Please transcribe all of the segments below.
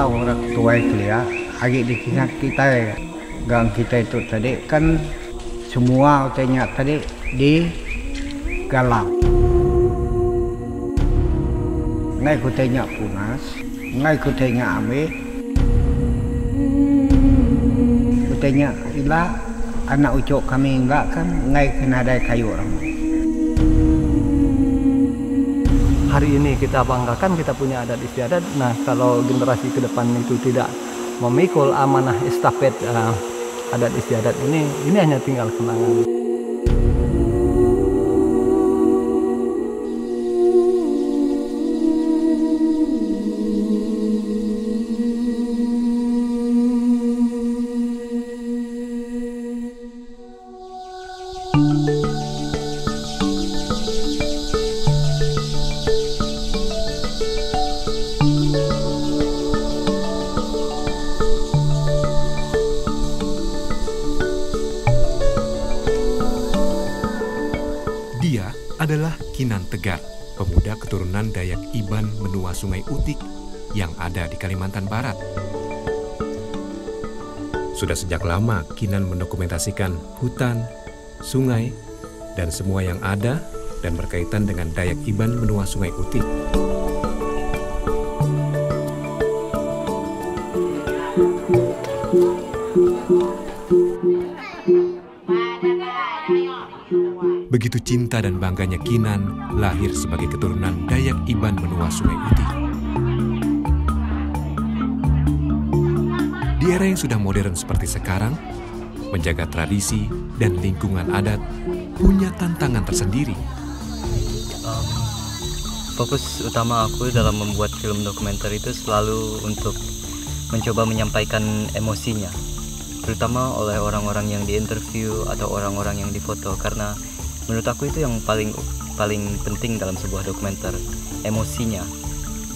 Orang tua itu ya, agak dikingat kita ya, gang kita itu tadi kan semua hotelnya tadi di galau. Ngai hotelnya punas, ngai hotelnya ame, hotelnya ilah anak ucok kami enggak kan, ngai kena ada kayu orang. Hari ini kita banggakan kita punya adat istiadat. Nah, kalau generasi ke depan itu tidak memikul amanah estafet adat istiadat ini hanya tinggal kenangan. Adalah Kinan Tegar, pemuda keturunan Dayak Iban menua Sungai Utik yang ada di Kalimantan Barat. Sudah sejak lama Kinan mendokumentasikan hutan, sungai, dan semua yang ada dan berkaitan dengan Dayak Iban menua Sungai Utik. Begitu cinta dan bangganya Kinan lahir sebagai keturunan Dayak Iban menua Sungai Utik. Di era yang sudah modern seperti sekarang, menjaga tradisi dan lingkungan adat punya tantangan tersendiri. Fokus utama aku dalam membuat film dokumenter itu selalu untuk mencoba menyampaikan emosinya, terutama oleh orang-orang yang diinterview atau orang-orang yang difoto, karena menurut aku itu yang paling penting dalam sebuah dokumenter, emosinya.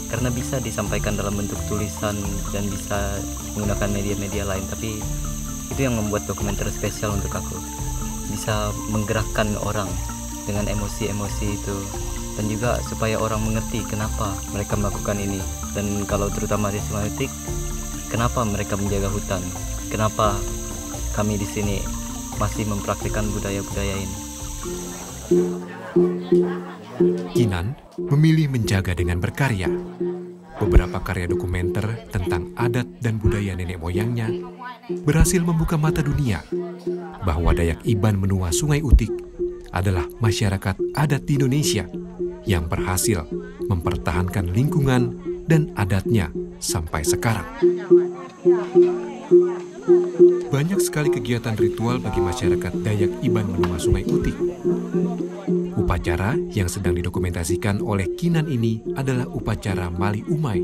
Karena bisa disampaikan dalam bentuk tulisan dan bisa menggunakan media-media lain, tapi itu yang membuat dokumenter spesial untuk aku. Bisa menggerakkan orang dengan emosi-emosi itu, dan juga supaya orang mengerti kenapa mereka melakukan ini. Dan kalau terutama di Sungai Utik, kenapa mereka menjaga hutan, kenapa kami di sini masih mempraktikkan budaya-budaya ini. Kinan memilih menjaga dengan berkarya. Beberapa karya dokumenter tentang adat dan budaya nenek moyangnya berhasil membuka mata dunia bahwa Dayak Iban menua Sungai Utik adalah masyarakat adat di Indonesia yang berhasil mempertahankan lingkungan dan adatnya sampai sekarang. Banyak sekali kegiatan ritual bagi masyarakat Dayak Iban menua Sungai Utik. Upacara yang sedang didokumentasikan oleh Kinan ini adalah upacara Mali Umai.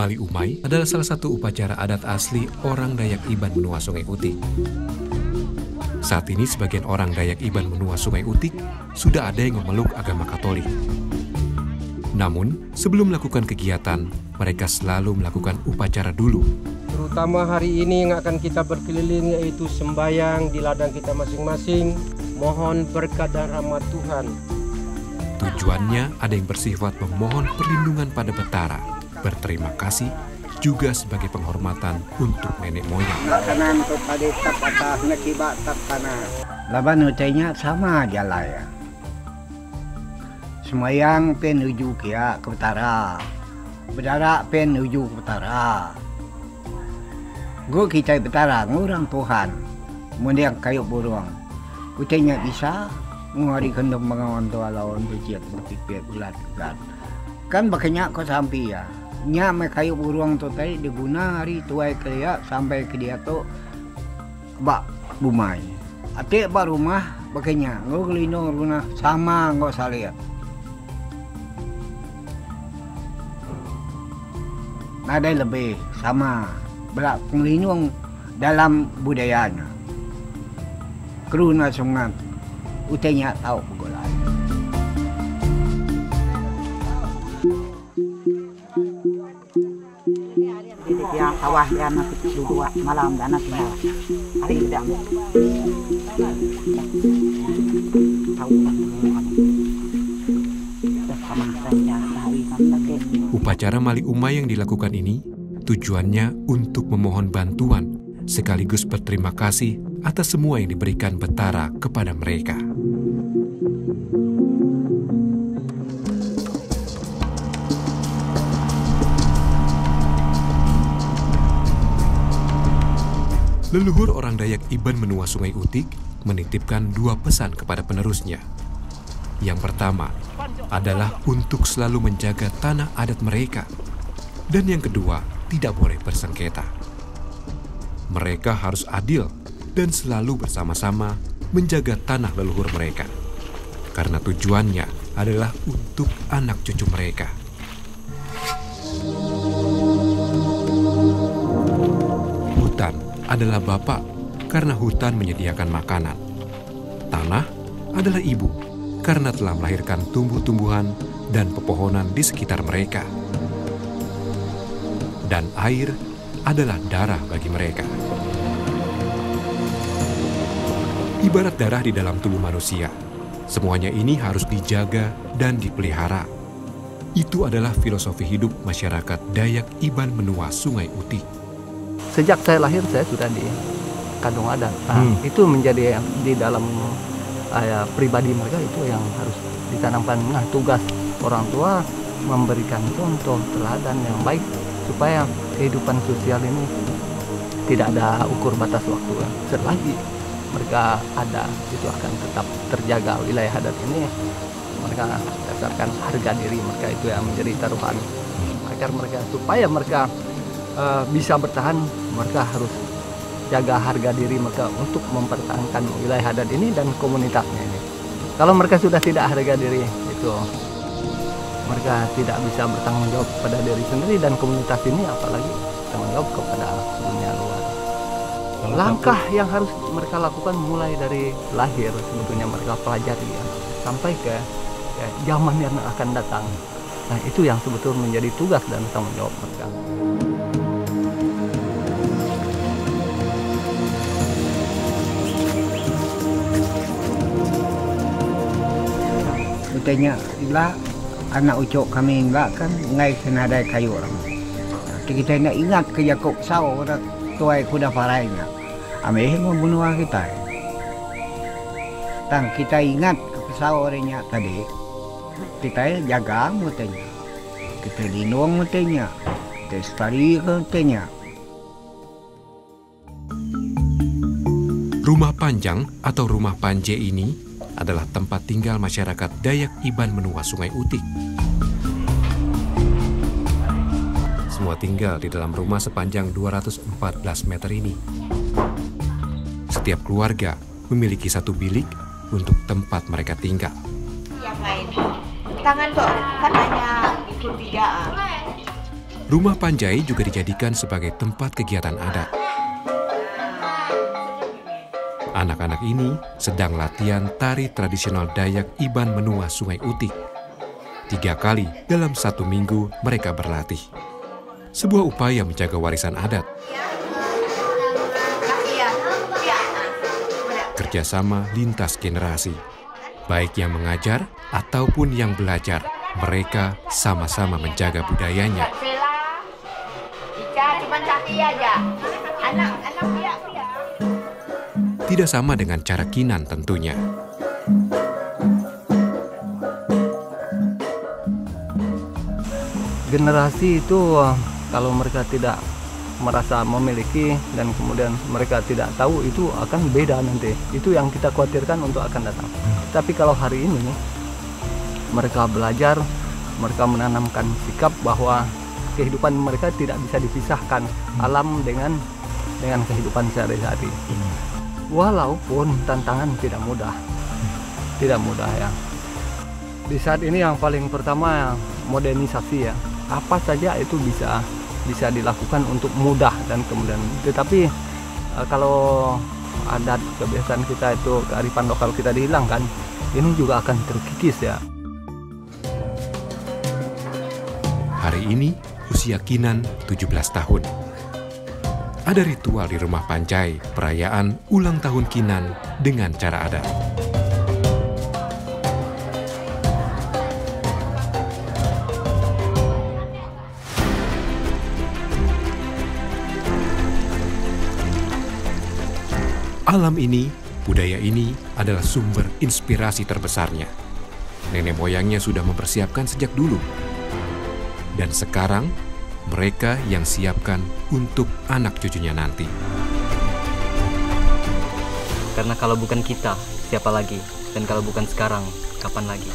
Mali Umai adalah salah satu upacara adat asli orang Dayak Iban Menua Sungai Utik. Saat ini sebagian orang Dayak Iban Menua Sungai Utik sudah ada yang memeluk agama Katolik. Namun, sebelum melakukan kegiatan, mereka selalu melakukan upacara dulu. Terutama hari ini yang akan kita berkeliling yaitu sembahyang di ladang kita masing-masing. Mohon berkat dan rahmat Tuhan. Tujuannya ada yang bersifat memohon perlindungan pada Betara, berterima kasih, juga sebagai penghormatan untuk nenek moyang. Kanan tu tadi tap atas nakibat tap kanan. Laban utainya sama aja lah ya. Semayang menuju ke utara, berdarak menuju ke utara. Gue kita betara, ngurang Tuhan, kemudian kayu burung. Utainya bisa ngari kendung mengawan tua lawan berjiat berpipir ulat kan bakanya kau sampai ya. Nya me kayu burung tu tadi diguna hari tuai ke dia sampai ke dia tu bak bumai. Ate ba rumah bakanya ngulino runa sama ngok salia. Ada lebih sama belak penglindung dalam budayanya. Keruna sungat utainya tahu pegolai. Yang sawah dan nasi dua malam dan nasi hari tidak tahu sama saja hari sampai. Upacara Mali Umai yang dilakukan ini tujuannya untuk memohon bantuan sekaligus berterima kasih atas semua yang diberikan Betara kepada mereka. Leluhur orang Dayak Iban Menua Sungai Utik menitipkan dua pesan kepada penerusnya. Yang pertama adalah untuk selalu menjaga tanah adat mereka. Dan yang kedua, tidak boleh bersengketa. Mereka harus adil dan selalu bersama-sama menjaga tanah leluhur mereka. Karena tujuannya adalah untuk anak cucu mereka. Hutan adalah bapak karena hutan menyediakan makanan. Tanah adalah ibu karena telah melahirkan tumbuh-tumbuhan dan pepohonan di sekitar mereka. Dan air adalah darah bagi mereka. Ibarat darah di dalam tubuh manusia, semuanya ini harus dijaga dan dipelihara. Itu adalah filosofi hidup masyarakat Dayak Iban Menua Sungai Utik. Sejak saya lahir saya sudah di kandung adat. Itu menjadi di dalam pribadi mereka itu yang harus ditanamkan. Nah, tugas orang tua memberikan contoh teladan yang baik supaya kehidupan sosial ini tidak ada ukur batas waktu. Selagi mereka ada, itu akan tetap terjaga wilayah adat ini. Mereka dasarkan harga diri mereka itu yang menjadi taruhan. Agar mereka supaya mereka bisa bertahan, mereka harus jaga harga diri mereka untuk mempertahankan wilayah adat ini dan komunitasnya ini. Kalau mereka sudah tidak harga diri, itu mereka tidak bisa bertanggung jawab pada diri sendiri dan komunitas ini, apalagi bertanggung jawab kepada dunia luar. Langkah yang harus mereka lakukan mulai dari lahir sebetulnya mereka pelajari ya, sampai ke zaman yang akan datang. Nah, itu yang sebetulnya menjadi tugas dan tanggung jawab mereka. Utainya lah anak ucok kami enggak kan ngai senadai kayu orang. Kita nak ingat ke Yakub Sao orang tuai kuda parainya. Ameh membunuh kita. Tang kita ingat ke Sao orangnya tadi. Kita jaga mutanya. Kita lindung mutanya. Kita stari mutanya. Rumah Panjang atau Rumah Panje ini adalah tempat tinggal masyarakat Dayak Iban Menua Sungai Utik. Semua tinggal di dalam rumah sepanjang 214 meter ini. Setiap keluarga memiliki satu bilik untuk tempat mereka tinggal. Yang lain, tangan kok kan hanya ikut 3. Rumah Panjai juga dijadikan sebagai tempat kegiatan adat. Anak-anak ini sedang latihan tari tradisional Dayak Iban Menua Sungai Utik. 3 kali dalam 1 minggu mereka berlatih. Sebuah upaya menjaga warisan adat. Kerjasama lintas generasi, baik yang mengajar ataupun yang belajar, mereka sama-sama menjaga budayanya. Tidak sama dengan cara Kinan tentunya. Generasi itu kalau mereka tidak merasa memiliki dan kemudian mereka tidak tahu, itu akan beda nanti. Itu yang kita khawatirkan untuk akan datang. Tapi kalau hari ini mereka belajar, mereka menanamkan sikap bahwa kehidupan mereka tidak bisa dipisahkan alam dengan kehidupan sehari-hari. Walaupun tantangan tidak mudah ya. Di saat ini yang paling pertama modernisasi ya. Apa saja itu bisa dilakukan untuk mudah dan kemudian. Tetapi kalau adat kebiasaan kita itu, kearifan lokal kita dihilangkan, ini juga akan terkikis ya. Hari ini usia Kinan 17 tahun. Ada ritual di rumah Panjai, perayaan ulang tahun Kinan dengan cara adat. Alam ini, budaya ini adalah sumber inspirasi terbesarnya. Nenek moyangnya sudah mempersiapkan sejak dulu. Dan sekarang, mereka yang siapkan untuk anak cucunya nanti. Karena kalau bukan kita, siapa lagi? Dan kalau bukan sekarang, kapan lagi?